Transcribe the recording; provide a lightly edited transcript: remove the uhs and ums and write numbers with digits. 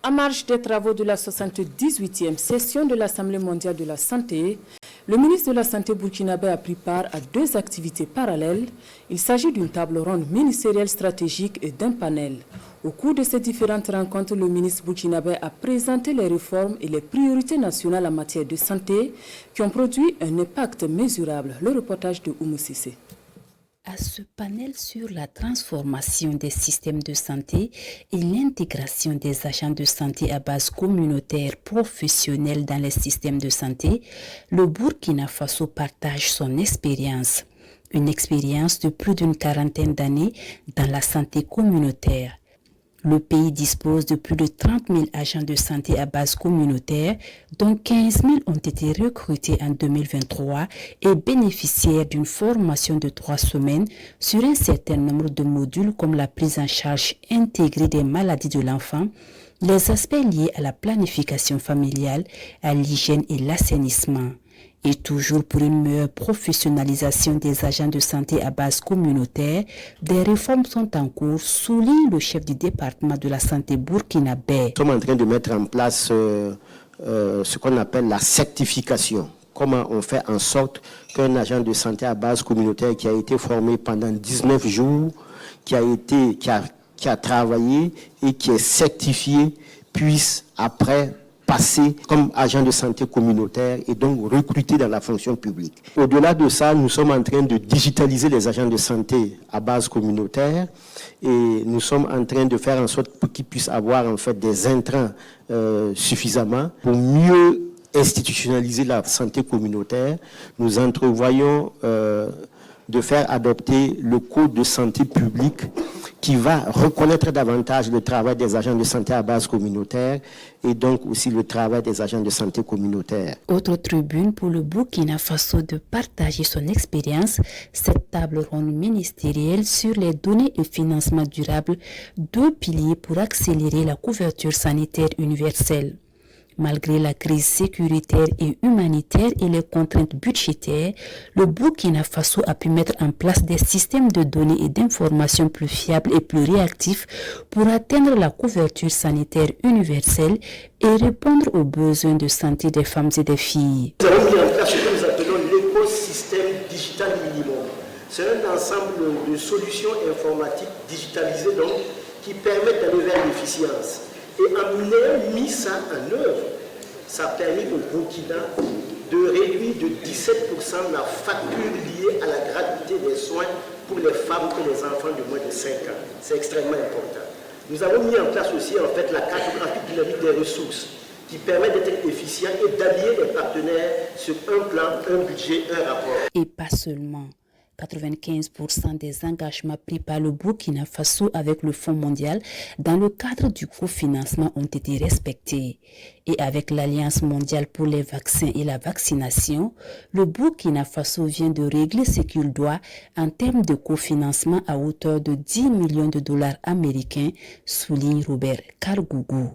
En marge des travaux de la 78e session de l'Assemblée mondiale de la santé, le ministre de la Santé burkinabé a pris part à 2 activités parallèles. Il s'agit d'une table ronde ministérielle stratégique et d'un panel. Au cours de ces différentes rencontres, le ministre burkinabé a présenté les réformes et les priorités nationales en matière de santé qui ont produit un impact mesurable. Le reportage de Oumou Sissé. À ce panel sur la transformation des systèmes de santé et l'intégration des agents de santé à base communautaire professionnelle dans les systèmes de santé, le Burkina Faso partage son expérience. Une expérience de plus d'une quarantaine d'années dans la santé communautaire. Le pays dispose de plus de 30 000 agents de santé à base communautaire, dont 15 000 ont été recrutés en 2023 et bénéficiaires d'une formation de 3 semaines sur un certain nombre de modules comme la prise en charge intégrée des maladies de l'enfant, les aspects liés à la planification familiale, à l'hygiène et l'assainissement. Et toujours pour une meilleure professionnalisation des agents de santé à base communautaire, des réformes sont en cours, souligne le chef du département de la santé burkinabé. Nous sommes en train de mettre en place ce qu'on appelle la certification. Comment on fait en sorte qu'un agent de santé à base communautaire qui a été formé pendant 19 jours, qui a travaillé et qui est certifié, puisse après passer comme agent de santé communautaire et donc recruter dans la fonction publique. Au-delà de ça, nous sommes en train de digitaliser les agents de santé à base communautaire et nous sommes en train de faire en sorte qu'ils puissent avoir en fait des intrants suffisamment pour mieux institutionnaliser la santé communautaire. Nous entrevoyons de faire adopter le code de santé publique qui va reconnaître davantage le travail des agents de santé à base communautaire et donc aussi le travail des agents de santé communautaire. Autre tribune pour le Burkina Faso de partager son expérience, cette table ronde ministérielle sur les données et financement durable, 2 piliers pour accélérer la couverture sanitaire universelle. Malgré la crise sécuritaire et humanitaire et les contraintes budgétaires, le Burkina Faso a pu mettre en place des systèmes de données et d'informations plus fiables et plus réactifs pour atteindre la couverture sanitaire universelle et répondre aux besoins de santé des femmes et des filles. Nous avons mis en place ce que nous appelons l'écosystème digital minimum. C'est un ensemble de solutions informatiques digitalisées donc, qui permettent d'aller vers l'efficience. Et en ayant mis ça en œuvre, ça a permis au Burkina de réduire de 17% la facture liée à la gratuité des soins pour les femmes et les enfants de moins de 5 ans. C'est extrêmement important. Nous avons mis en place aussi en fait la cartographie dynamique des ressources qui permet d'être efficient et d'allier les partenaires sur un plan, un budget, un rapport. Et pas seulement. 95% des engagements pris par le Burkina Faso avec le Fonds mondial dans le cadre du cofinancement ont été respectés. Et avec l'Alliance mondiale pour les vaccins et la vaccination, le Burkina Faso vient de régler ce qu'il doit en termes de cofinancement à hauteur de 10 millions de dollars américains, souligne Robert Kargougou.